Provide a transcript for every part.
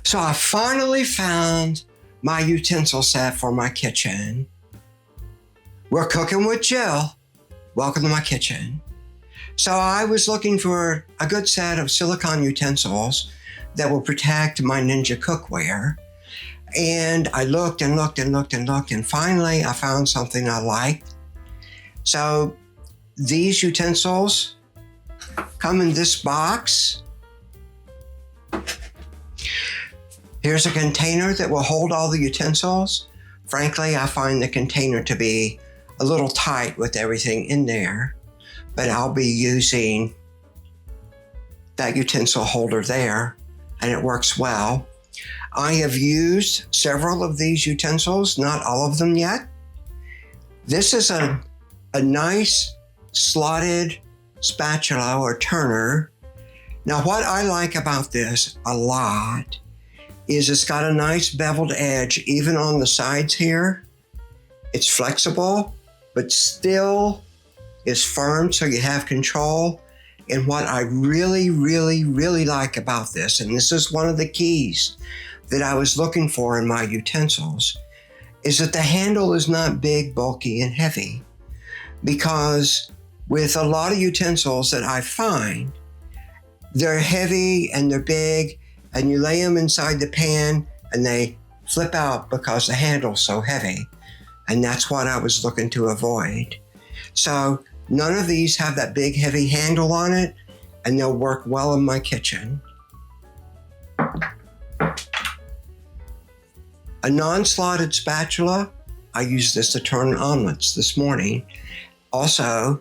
So I finally found my utensil set for my kitchen. We're cooking with Jill. Welcome to my kitchen. So I was looking for a good set of silicone utensils that will protect my Ninja cookware. And I looked and looked and looked and looked, and finally I found something I liked. So these utensils come in this box. Here's a container that will hold all the utensils. Frankly, I find the container to be a little tight with everything in there, but I'll be using that utensil holder there, and it works well. I have used several of these utensils, not all of them yet. This is a nice slotted spatula or turner. Now, what I like about this a lot is it's got a nice beveled edge even on the sides here. It's flexible, but still is firm, so you have control. And what I really, really, really like about this, and this is one of the keys that I was looking for in my utensils, is that the handle is not big, bulky, and heavy. Because with a lot of utensils that I find, they're heavy and they're big, and you lay them inside the pan and they flip out because the handle's so heavy. And that's what I was looking to avoid. So none of these have that big heavy handle on it, and they'll work well in my kitchen. A non-slotted spatula, I used this to turn omelets this morning. Also,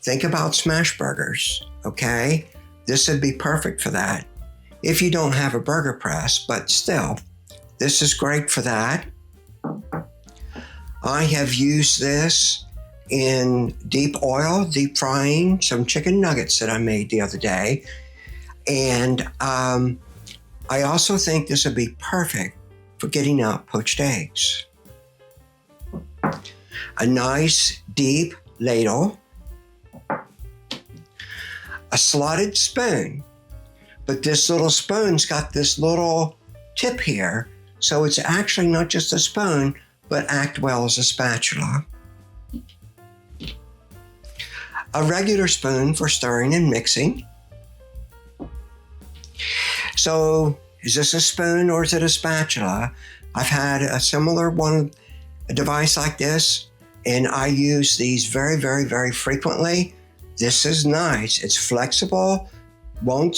think about smash burgers, okay? This would be perfect for that if you don't have a burger press, but still, this is great for that. I have used this in deep oil, deep frying some chicken nuggets that I made the other day. And I also think this would be perfect for getting out poached eggs. A nice deep ladle. A slotted spoon. But this little spoon's got this little tip here, so it's actually not just a spoon, but act well as a spatula. A regular spoon for stirring and mixing. So, is this a spoon or is it a spatula? I've had a similar one, a device like this, and I use these very, very, very frequently. This is nice. It's flexible, won't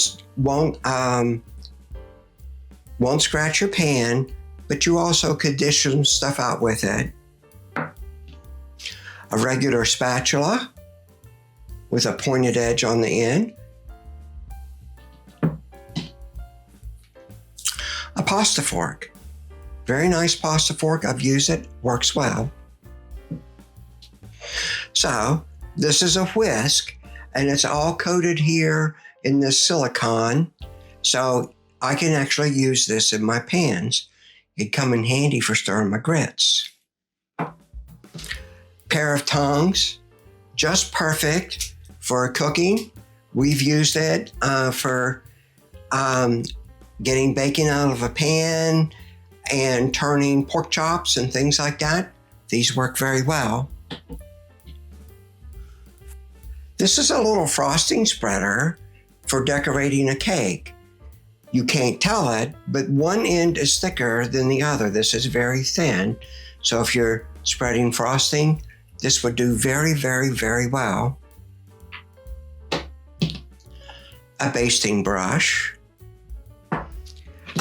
scratch your pan, but you also could dish some stuff out with it. A regular spatula with a pointed edge on the end. A pasta fork. Very nice pasta fork. I've used it. Works well. So, this is a whisk, and it's all coated here in this silicone, so I can actually use this in my pans. It'd come in handy for stirring my grits. Pair of tongs, just perfect for cooking. We've used it for getting bacon out of a pan and turning pork chops and things like that. These work very well. This is a little frosting spreader for decorating a cake. You can't tell it, but one end is thicker than the other. This is very thin. So if you're spreading frosting, this would do very, very, very well. A basting brush.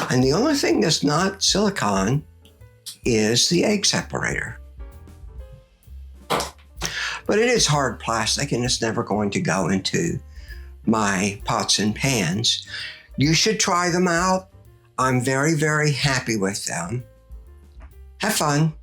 And the only thing that's not silicone is the egg separator. But it is hard plastic, and it's never going to go into my pots and pans. You should try them out. I'm very, very happy with them. Have fun.